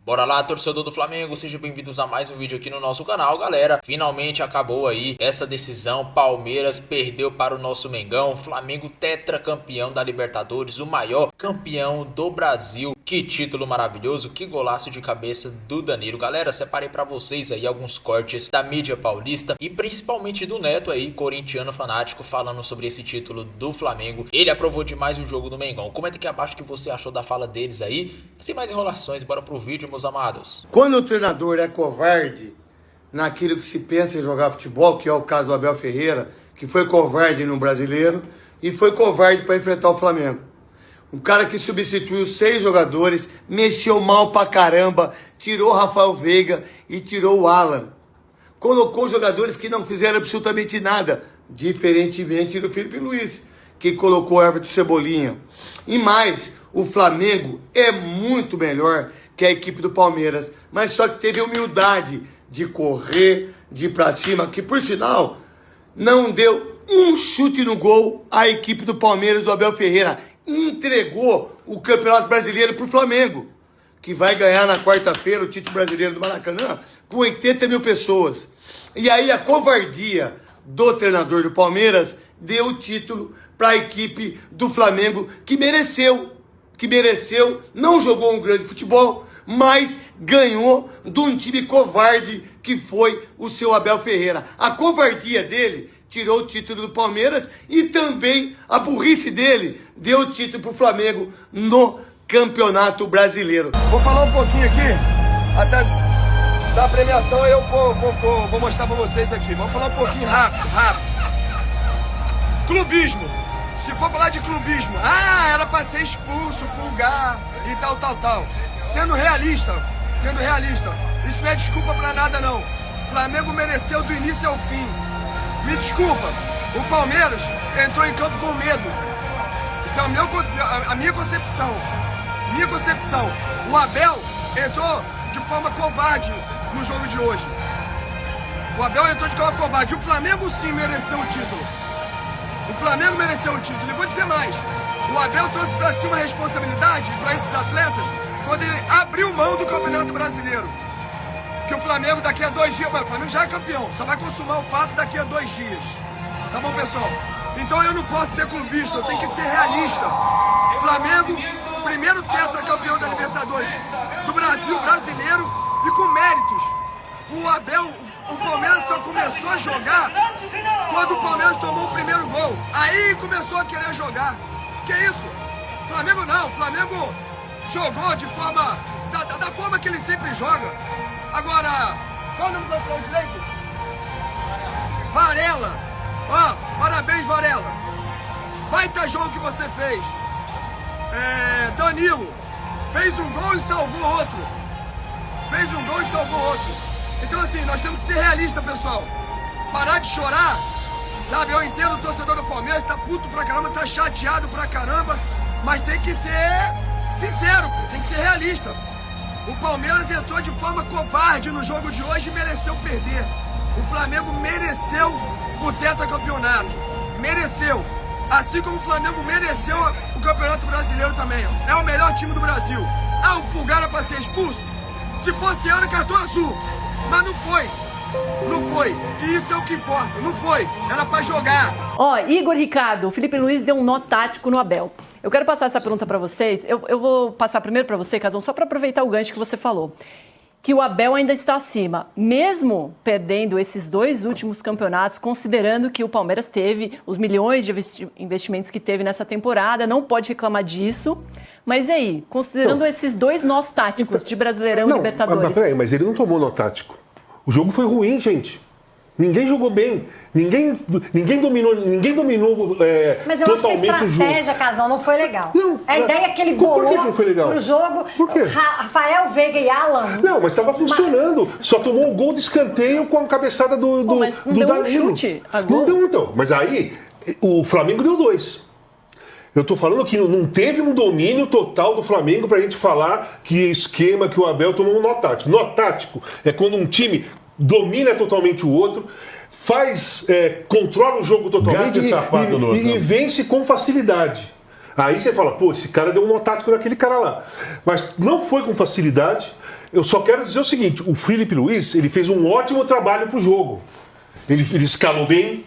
Bora lá, torcedor do Flamengo, sejam bem-vindos a mais um vídeo aqui no nosso canal, galera. Finalmente acabou aí essa decisão, Palmeiras perdeu para o nosso Mengão, Flamengo tetracampeão da Libertadores, o maior campeão do Brasil. Que título maravilhoso, que golaço de cabeça do Danilo. Galera, separei pra vocês aí alguns cortes da mídia paulista e principalmente do Neto aí, corintiano fanático, falando sobre esse título do Flamengo. Ele aprovou demais o jogo do Mengão. Comenta aqui abaixo o que você achou da fala deles aí. Sem mais enrolações, bora pro vídeo, meus amados. Quando o treinador é covarde naquilo que se pensa em jogar futebol, que é o caso do Abel Ferreira, que foi covarde no Brasileiro e foi covarde para enfrentar o Flamengo. Um cara que substituiu 6 jogadores, mexeu mal pra caramba, tirou o Rafael Veiga e tirou o Alan. Colocou jogadores que não fizeram absolutamente nada, diferentemente do Felipe Luiz, que colocou o Everton Cebolinha. E mais, o Flamengo é muito melhor que a equipe do Palmeiras, mas só que teve humildade de correr, de ir pra cima, que por sinal, não deu um chute no gol à equipe do Palmeiras do Abel Ferreira. Entregou o Campeonato Brasileiro pro Flamengo, que vai ganhar na quarta-feira o título brasileiro do Maracanã com 80 mil pessoas. E aí a covardia do treinador do Palmeiras deu o título para a equipe do Flamengo, que mereceu, não jogou um grande futebol, mas ganhou de um time covarde que foi o seu Abel Ferreira. A covardia dele tirou o título do Palmeiras e também a burrice dele deu o título pro Flamengo no Campeonato Brasileiro. Vou falar um pouquinho aqui, até da premiação eu vou mostrar pra vocês aqui. Vamos falar um pouquinho rápido. Clubismo. Se for falar de clubismo, era pra ser expulso, pulgar e tal. Sendo realista, isso não é desculpa pra nada não. O Flamengo mereceu do início ao fim. Me desculpa, o Palmeiras entrou em campo com medo. Isso é a minha concepção. O Abel entrou de forma covarde no jogo de hoje. O Flamengo sim mereceu o título. E vou dizer mais. O Abel trouxe pra si uma responsabilidade para esses atletas quando ele abriu mão do Campeonato Brasileiro. Que o Flamengo daqui a 2 dias, o Flamengo já é campeão, só vai consumar o fato daqui a 2 dias. Tá bom, pessoal? Então eu não posso ser clubista, eu tenho que ser realista. Flamengo, primeiro tetracampeão da Libertadores do Brasil, brasileiro e com méritos. O Palmeiras só começou a jogar quando o Palmeiras tomou o primeiro gol. Aí começou a querer jogar. Que isso? Flamengo não, o Flamengo jogou de forma, da forma que ele sempre joga. Agora, qual o nome do lateral direito? Varela. Parabéns, Varela. Baita jogo que você fez. Danilo fez um gol e salvou outro. Então assim, nós temos que ser realistas, pessoal. Parar de chorar, sabe? Eu entendo o torcedor do Palmeiras, tá puto pra caramba, tá chateado pra caramba, mas tem que ser sincero, tem que ser realista. O Palmeiras entrou de forma covarde no jogo de hoje e mereceu perder. O Flamengo mereceu o tetracampeonato. Mereceu. Assim como o Flamengo mereceu o Campeonato Brasileiro também. É o melhor time do Brasil. O Pulgar era pra ser expulso? Se fosse era cartão azul. Mas não foi. E isso é o que importa. Não foi. Era pra jogar. Igor Ricardo, o Felipe Luiz deu um nó tático no Abel. Eu quero passar essa pergunta para vocês. Eu vou passar primeiro para você, Casão, só para aproveitar o gancho que você falou. Que o Abel ainda está acima, mesmo perdendo esses 2 últimos campeonatos, considerando que o Palmeiras teve os milhões de investimentos que teve nessa temporada, não pode reclamar disso. Mas e aí, considerando esses 2 nós táticos de Brasileirão e Libertadores... Mas peraí, mas ele não tomou nó tático. O jogo foi ruim, gente. Ninguém jogou bem. Ninguém dominou mas eu totalmente acho que a estratégia, Casal, não foi legal. Não, a ideia que ele bolou pro jogo, por quê? Rafael Veiga e Alan... Não, mas estava funcionando. Só tomou um gol de escanteio com a cabeçada do mas não deu Danilo. Um chute a Não gol. deu então. Mas aí, o Flamengo deu 2. Eu tô falando que não teve um domínio total do Flamengo pra gente falar que esquema que o Abel tomou um nó tático. Nó tático é quando um time domina totalmente o outro, controla o jogo totalmente e vence com facilidade. Aí você fala, esse cara deu um nó tático naquele cara lá. Mas não foi com facilidade. eu só quero dizer o seguinte, o Filipe Luís, ele fez um ótimo trabalho pro jogo. Ele escalou bem,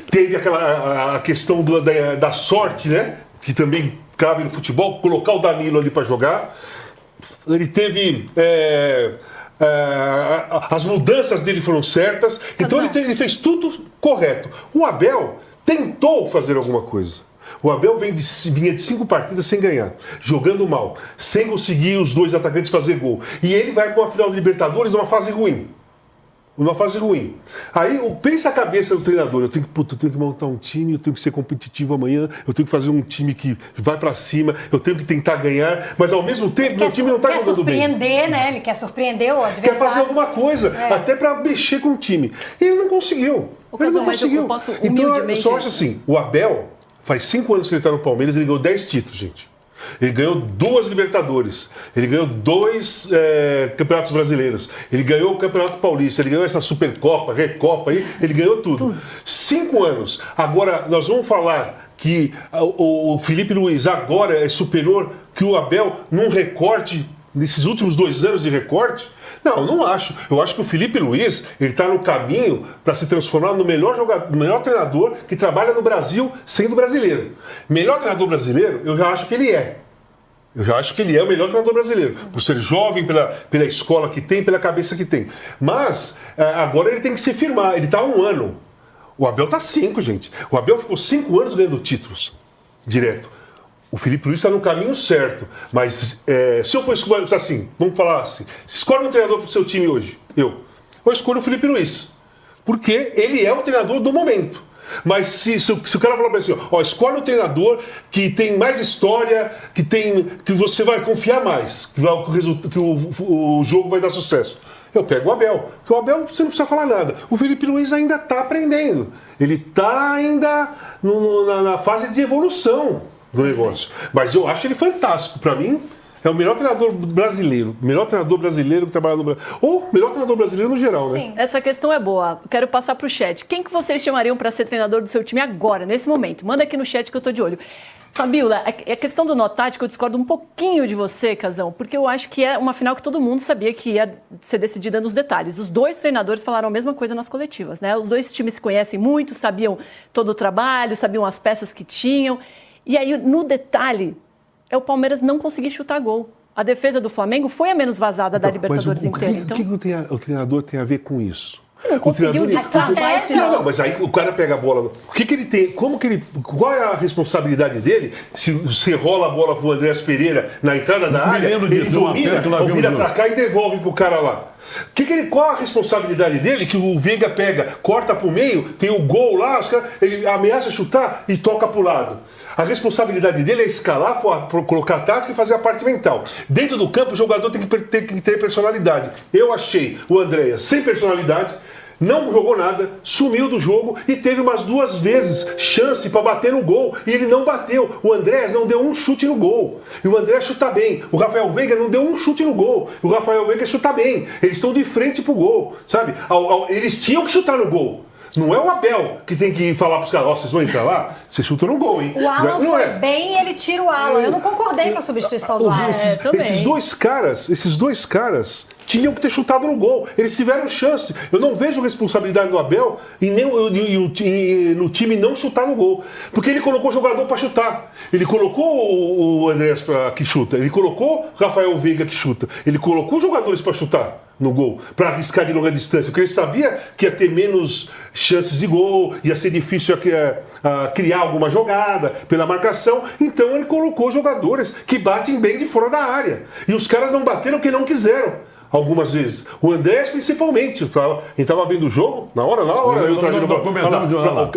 teve a questão da sorte, né? Que também cabe no futebol, colocar o Danilo ali para jogar. Ele teve... as mudanças dele foram certas, então ele fez tudo correto. O Abel tentou fazer alguma coisa. O Abel vinha de 5 partidas sem ganhar, jogando mal, sem conseguir os 2 atacantes fazer gol. E ele vai para uma final de Libertadores numa fase ruim. Aí pensa a cabeça do treinador, eu tenho que montar um time, eu tenho que ser competitivo amanhã, eu tenho que fazer um time que vai pra cima, eu tenho que tentar ganhar, mas ao mesmo tempo meu time não tá jogando bem. Quer surpreender, né? Ele quer surpreender o adversário. Quer fazer alguma coisa, até pra mexer com o time. E ele não conseguiu. Então eu só acho assim, o Abel, faz 5 anos que ele tá no Palmeiras, ele ganhou 10 títulos, gente. Ele ganhou 2 Libertadores, ele ganhou 2 Campeonatos Brasileiros, ele ganhou o Campeonato Paulista, ele ganhou essa Supercopa, Recopa aí, ele ganhou tudo. 5 anos. Agora, nós vamos falar que o Filipe Luís agora é superior que o Abel num recorte, nesses últimos 2 anos de recorte? Não, eu não acho. Eu acho que o Filipe Luís, ele está no caminho para se transformar no melhor jogador, no melhor treinador que trabalha no Brasil sendo brasileiro. Melhor treinador brasileiro, eu já acho que ele é. Eu já acho que ele é o melhor treinador brasileiro. Por ser jovem, pela escola que tem, pela cabeça que tem. Mas, agora ele tem que se firmar. Ele está há 1 ano. O Abel está 5, gente. O Abel ficou 5 anos ganhando títulos. Direto. O Filipe Luís está no caminho certo. Mas se eu for escolher assim, vamos falar assim, se escolhe um treinador para o seu time hoje, eu escolho o Filipe Luís. Porque ele é o treinador do momento. Mas se o cara falar para assim, escolhe um treinador que tem mais história, que você vai confiar mais, que o jogo vai dar sucesso. Eu pego o Abel. Porque o Abel, você não precisa falar nada. O Filipe Luís ainda está aprendendo. Ele está ainda na fase de evolução do negócio. Mas eu acho ele fantástico. Para mim, é o melhor treinador brasileiro. Melhor treinador brasileiro que trabalha no Brasil. Ou melhor treinador brasileiro no geral, né? Sim. Essa questão é boa. Quero passar para o chat. Quem que vocês chamariam para ser treinador do seu time agora, nesse momento? Manda aqui no chat que eu estou de olho. Fabíola, a questão do nó tático, eu discordo um pouquinho de você, Casão, porque eu acho que é uma final que todo mundo sabia que ia ser decidida nos detalhes. Os 2 treinadores falaram a mesma coisa nas coletivas, né? Os 2 times se conhecem muito, sabiam todo o trabalho, sabiam as peças que tinham. E aí, no detalhe, o Palmeiras não conseguir chutar gol. A defesa do Flamengo foi a menos vazada da Libertadores inteira. O que o treinador tem a ver com isso? Não conseguiu destravar esse... Não, mas aí o cara pega a bola. O que ele tem? Qual é a responsabilidade dele? Se você rola a bola pro Andréas Pereira na entrada da área, ele domina, vira pra cá e devolve pro cara lá. Qual a responsabilidade dele? Que o Veiga pega, corta pro meio, tem o gol lá, ele ameaça chutar e toca pro lado. A responsabilidade dele é escalar, colocar a tática e fazer a parte mental. Dentro do campo, o jogador tem que ter personalidade. Eu achei o Andréas sem personalidade, não jogou nada, sumiu do jogo e teve umas 2 vezes chance para bater no gol e ele não bateu. O Andréas não deu um chute no gol. E o Andréas chuta bem. O Rafael Veiga não deu um chute no gol. O Rafael Veiga chuta bem. Eles estão de frente pro gol, sabe? Eles tinham que chutar no gol. Não é o Abel que tem que falar para os caras, vocês vão entrar lá, você chuta no gol, hein? O Alan não foi bem e ele tira o Alan. Eu não concordei com a substituição do Alan. Esses dois caras tinham que ter chutado no gol. Eles tiveram chance. Eu não vejo responsabilidade do Abel e nem no time não chutar no gol. Porque ele colocou o jogador para chutar. Ele colocou o Andréas que chuta. Ele colocou o Rafael Veiga que chuta. Ele colocou os jogadores para chutar no gol, para arriscar de longa distância, porque ele sabia que ia ter menos chances de gol, ia ser difícil criar alguma jogada pela marcação, então ele colocou jogadores que batem bem de fora da área, e os caras não bateram porque não quiseram, algumas vezes, o Andrés principalmente, a gente estava vendo o jogo, na hora,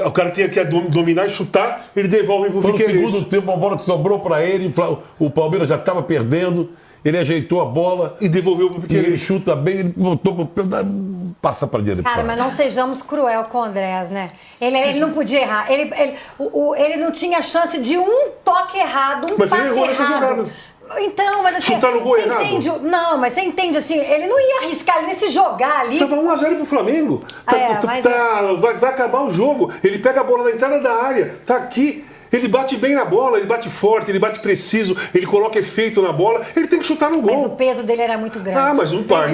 o cara tinha que dominar e chutar, ele devolve pro Piqueires. No segundo tempo, a bola que sobrou para ele, o Palmeiras já estava perdendo, ele ajeitou a bola e devolveu pro Piqueires. Ele chuta bem, ele voltou passa para direita. Cara, mas não sejamos cruel com o Andréas, né? Ele não podia errar. Ele não tinha chance de um toque errado, mas passe ele errou errado. Então, mas assim, chutar no gol errado. Não, mas você entende assim, ele não ia arriscar, ele ia se jogar ali. Tava 1-0 pro Flamengo. Vai acabar o jogo. Ele pega a bola na entrada da área, tá aqui. Ele bate bem na bola, ele bate forte, ele bate preciso, ele coloca efeito na bola, ele tem que chutar no gol. Mas o peso dele era muito grande. Ah, mas não tá.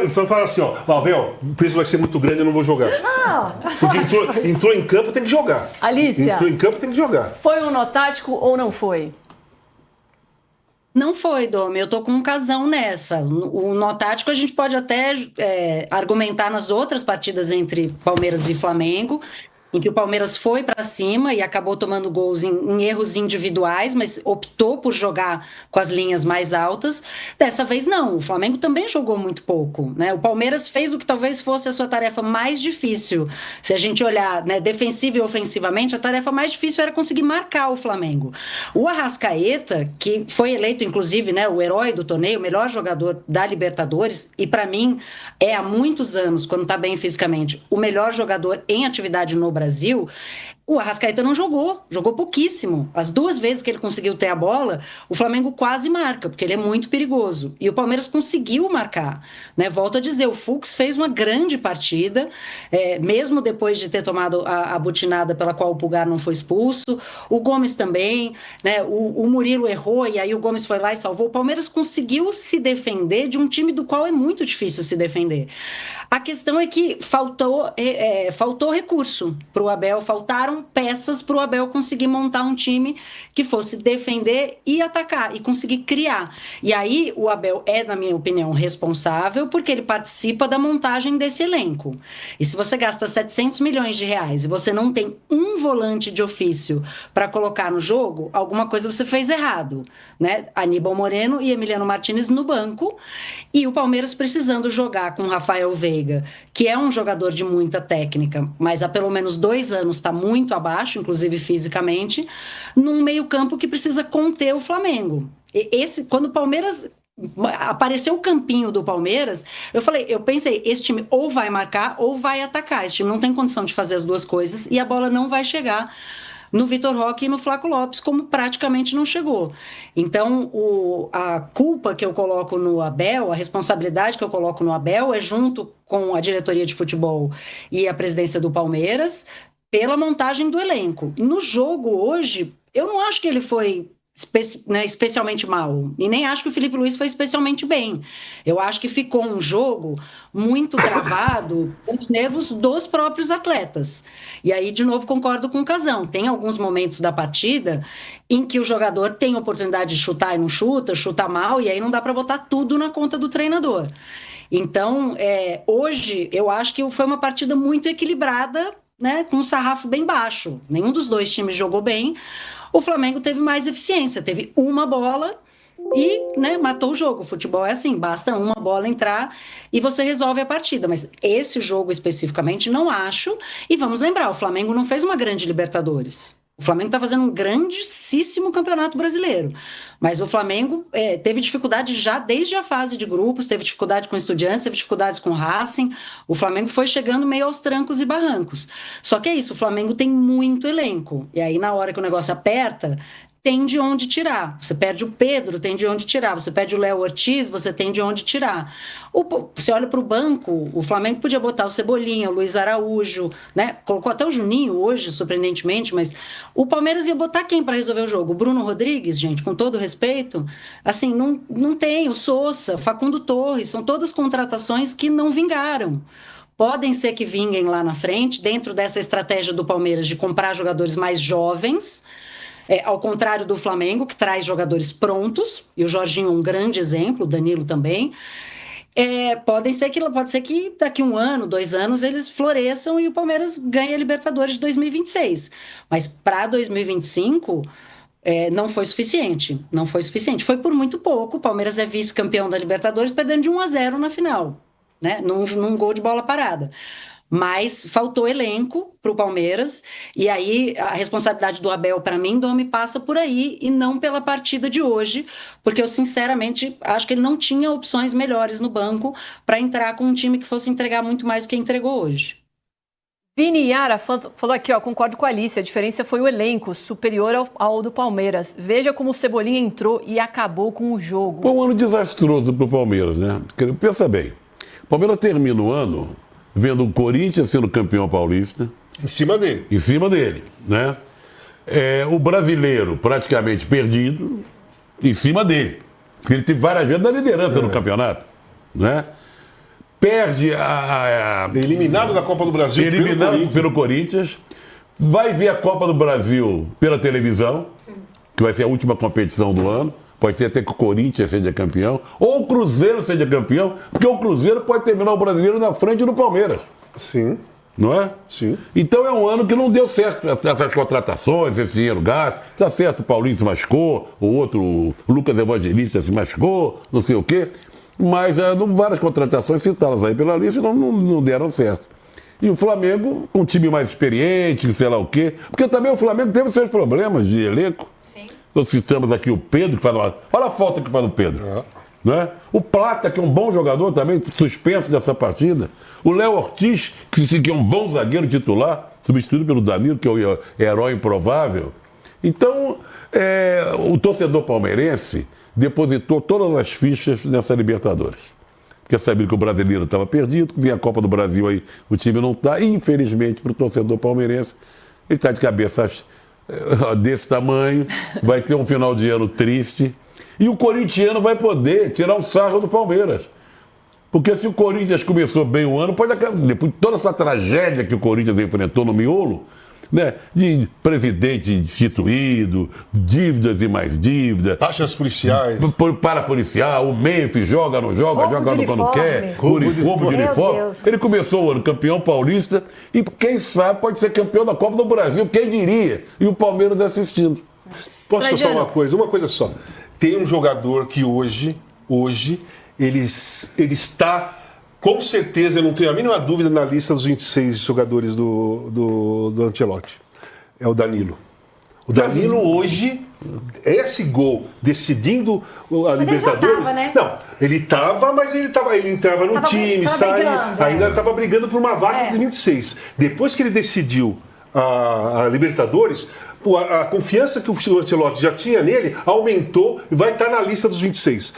Então fala assim, ó, Abel, o peso vai ser muito grande, eu não vou jogar. Não. Porque entrou em campo, tem que jogar. Alicia, entrou em campo, tem que jogar. foi um nó tático ou não foi? Não foi, Domi. Eu tô com um casão nessa. O nó tático a gente pode até argumentar nas outras partidas entre Palmeiras e Flamengo, em que o Palmeiras foi para cima e acabou tomando gols em erros individuais, mas optou por jogar com as linhas mais altas. Dessa vez não, o Flamengo também jogou muito pouco, né? O Palmeiras fez o que talvez fosse a sua tarefa mais difícil. Se a gente olhar, né, defensiva e ofensivamente, a tarefa mais difícil era conseguir marcar o Flamengo. O Arrascaeta, que foi eleito inclusive, né, o herói do torneio, o melhor jogador da Libertadores, e para mim é há muitos anos, quando está bem fisicamente, o melhor jogador em atividade no Brasil, o Arrascaeta não jogou pouquíssimo. As 2 vezes que ele conseguiu ter a bola, o Flamengo quase marca, porque ele é muito perigoso. E o Palmeiras conseguiu marcar, né? Volto a dizer, o Fux fez uma grande partida, mesmo depois de ter tomado a butinada pela qual o Pulgar não foi expulso. O Gomes também, né? O Murilo errou e aí o Gomes foi lá e salvou. O Palmeiras conseguiu se defender de um time do qual é muito difícil se defender. A questão é que faltou recurso para o Abel, faltaram peças para o Abel conseguir montar um time que fosse defender e atacar e conseguir criar. E aí o Abel é, na minha opinião, responsável porque ele participa da montagem desse elenco. E se você gasta 700 milhões de reais e você não tem um volante de ofício para colocar no jogo, alguma coisa você fez errado, né? Aníbal Moreno e Emiliano Martínez no banco e o Palmeiras precisando jogar com Rafael Veiga, que é um jogador de muita técnica, mas há pelo menos 2 anos está muito abaixo, inclusive fisicamente, num meio-campo que precisa conter o Flamengo. Quando o Palmeiras apareceu o campinho do Palmeiras, eu pensei, esse time ou vai marcar ou vai atacar. Esse time não tem condição de fazer as 2 coisas e a bola não vai chegar no Vitor Roque e no Flaco Lopes, como praticamente não chegou. Então, a culpa que eu coloco no Abel, a responsabilidade que eu coloco no Abel é junto com a diretoria de futebol e a presidência do Palmeiras pela montagem do elenco. No jogo hoje, eu não acho que ele foi especialmente mal. E nem acho que o Filipe Luís foi especialmente bem. Eu acho que ficou um jogo muito travado com os nervos dos próprios atletas. E aí, de novo, concordo com o Casão. Tem alguns momentos da partida em que o jogador tem oportunidade de chutar e não chuta mal, e aí não dá para botar tudo na conta do treinador. Então, hoje, eu acho que foi uma partida muito equilibrada, né, com um sarrafo bem baixo. Nenhum dos 2 times jogou bem. O Flamengo teve mais eficiência, teve uma bola e, né, matou o jogo. O futebol é assim, basta uma bola entrar e você resolve a partida. Mas esse jogo especificamente não acho. E vamos lembrar, o Flamengo não fez uma grande Libertadores. O Flamengo está fazendo um grandíssimo Campeonato Brasileiro. Mas o Flamengo teve dificuldade já desde a fase de grupos, teve dificuldade com Estudiantes, teve dificuldades com Racing. O Flamengo foi chegando meio aos trancos e barrancos. Só que é isso, o Flamengo tem muito elenco. E aí, na hora que o negócio aperta, tem de onde tirar. Você perde o Pedro, tem de onde tirar. Você perde o Léo Ortiz, você tem de onde tirar. Você olha para o banco, o Flamengo podia botar o Cebolinha, o Luiz Araújo, né? Colocou até o Juninho hoje, surpreendentemente, mas o Palmeiras ia botar quem para resolver o jogo? O Bruno Rodrigues, gente, com todo respeito. Assim, não tem. O Sousa, Facundo Torres, são todas contratações que não vingaram. Podem ser que vinguem lá na frente, dentro dessa estratégia do Palmeiras de comprar jogadores mais jovens, ao contrário do Flamengo, que traz jogadores prontos, e o Jorginho é um grande exemplo, o Danilo também. Pode ser que daqui 1 ano, 2 anos, eles floresçam e o Palmeiras ganhe a Libertadores de 2026. Mas para 2025, não foi suficiente. Não foi suficiente. Foi por muito pouco. O Palmeiras é vice-campeão da Libertadores, perdendo de 1-0 na final, né? Num gol de bola parada. Mas faltou elenco para o Palmeiras, e aí a responsabilidade do Abel, para mim, Domi, passa por aí e não pela partida de hoje, porque eu sinceramente acho que ele não tinha opções melhores no banco para entrar com um time que fosse entregar muito mais do que entregou hoje. Vini Yara falou aqui, concordo com a Alice, a diferença foi o elenco superior ao do Palmeiras. Veja como o Cebolinha entrou e acabou com o jogo. Foi um ano desastroso para o Palmeiras, né? Pensa bem, o Palmeiras termina o ano vendo o Corinthians sendo campeão paulista. Em cima dele. Em cima dele, né? o brasileiro praticamente perdido em cima dele. Porque ele teve várias vezes na liderança no campeonato. Né? Perde Eliminado da Copa do Brasil pelo Corinthians. Vai ver a Copa do Brasil pela televisão, que vai ser a última competição do ano. Pode ser até que o Corinthians seja campeão, ou o Cruzeiro seja campeão, porque o Cruzeiro pode terminar o brasileiro na frente do Palmeiras. Sim. Não é? Sim. Então é um ano que não deu certo essas contratações, esse dinheiro gasto. Tá certo, o Paulinho se machucou, o outro, o Lucas Evangelista se machucou, não sei o quê. Mas várias contratações citadas aí pela lista não deram certo. E o Flamengo, um time mais experiente, sei lá o quê. Porque também o Flamengo teve seus problemas de elenco. Sim. Nós citamos aqui o Pedro, que faz uma... Olha a falta que faz o Pedro. Né? O Plata, que é um bom jogador também, suspenso dessa partida. O Léo Ortiz, que é um bom zagueiro titular, substituído pelo Danilo, que é o herói improvável. Então, o torcedor palmeirense depositou todas as fichas nessa Libertadores. Porque sabia que o brasileiro estava perdido, que vinha a Copa do Brasil aí, o time não está. E, infelizmente, para o torcedor palmeirense, ele está de cabeça desse tamanho, vai ter um final de ano triste. E o corintiano vai poder tirar um sarro do Palmeiras. Porque se o Corinthians começou bem o ano, pode acabar, depois de toda essa tragédia que o Corinthians enfrentou no miolo, né, de presidente destituído, dívidas e mais dívidas. Taxas policiais. Para policial, o Memphis joga, não joga, Roubo joga de quando uniforme. quer, roubo de Meu uniforme. Deus. Ele começou o ano campeão paulista e quem sabe pode ser campeão da Copa do Brasil, quem diria? E o Palmeiras assistindo. Posso falar Trajano. uma coisa só. Tem um jogador que hoje ele está, com certeza, eu não tenho a mínima dúvida, na lista dos 26 jogadores do Ancelotti. É o Danilo. O Danilo hoje, esse gol decidindo a Mas ele já Libertadores. tava, né? Não, ele estava, mas ele entrava no time, tava saía, brigando, ainda estava brigando por uma vaga de 26. Depois que ele decidiu a Libertadores, a confiança que o Ancelotti já tinha nele aumentou e vai estar na lista dos 26.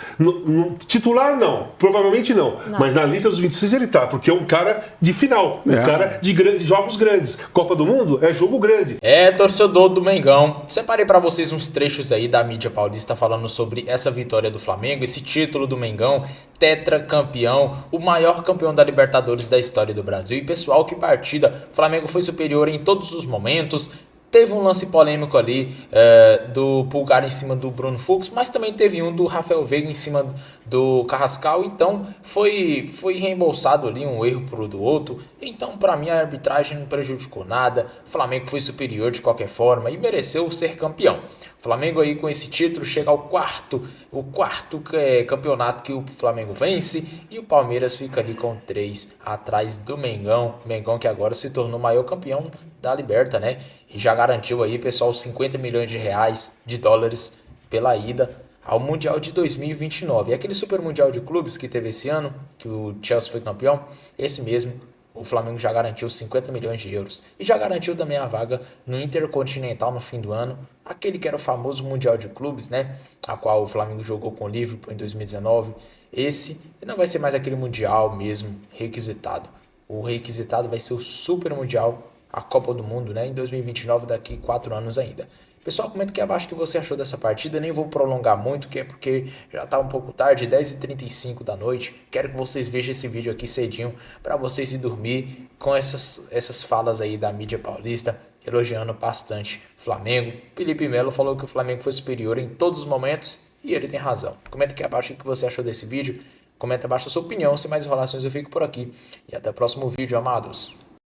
Titular não, provavelmente não, mas na lista dos 26 ele está, porque é um cara de final, um cara de jogos grandes. Copa do Mundo é jogo grande. Torcedor do Mengão, separei pra vocês uns trechos aí da mídia paulista falando sobre essa vitória do Flamengo, esse título do Mengão, tetracampeão, o maior campeão da Libertadores da história do Brasil. E pessoal, que partida, o Flamengo foi superior em todos os momentos. Teve um lance polêmico ali do Pulgar em cima do Bruno Fux, mas também teve um do Rafael Veiga em cima do Carrascal, então foi reembolsado ali um erro pro do outro. Então, para mim, a arbitragem não prejudicou nada, o Flamengo foi superior de qualquer forma e mereceu ser campeão. O Flamengo aí com esse título chega ao quarto campeonato que o Flamengo vence, e o Palmeiras fica ali com 3 atrás do Mengão. Mengão que agora se tornou o maior campeão da Liberta, né? E já garantiu aí, pessoal, 50 milhões de dólares pela ida ao Mundial de 2029. E aquele Super Mundial de Clubes que teve esse ano, que o Chelsea foi campeão, esse mesmo, o Flamengo já garantiu 50 milhões de euros. E já garantiu também a vaga no Intercontinental no fim do ano, aquele que era o famoso Mundial de Clubes, né? A qual o Flamengo jogou com o Liverpool em 2019. Esse não vai ser mais aquele Mundial mesmo requisitado. O requisitado vai ser o Super Mundial, a Copa do Mundo, né, em 2029, daqui 4 anos ainda. Pessoal, comenta aqui abaixo o que você achou dessa partida. Nem vou prolongar muito, que é porque já tá um pouco tarde, 10h35 da noite. Quero que vocês vejam esse vídeo aqui cedinho, para vocês ir dormir com essas falas aí da mídia paulista, elogiando bastante o Flamengo. Felipe Melo falou que o Flamengo foi superior em todos os momentos, e ele tem razão. Comenta aqui abaixo o que você achou desse vídeo. Comenta abaixo a sua opinião. Sem mais enrolações, eu fico por aqui. E até o próximo vídeo, amados.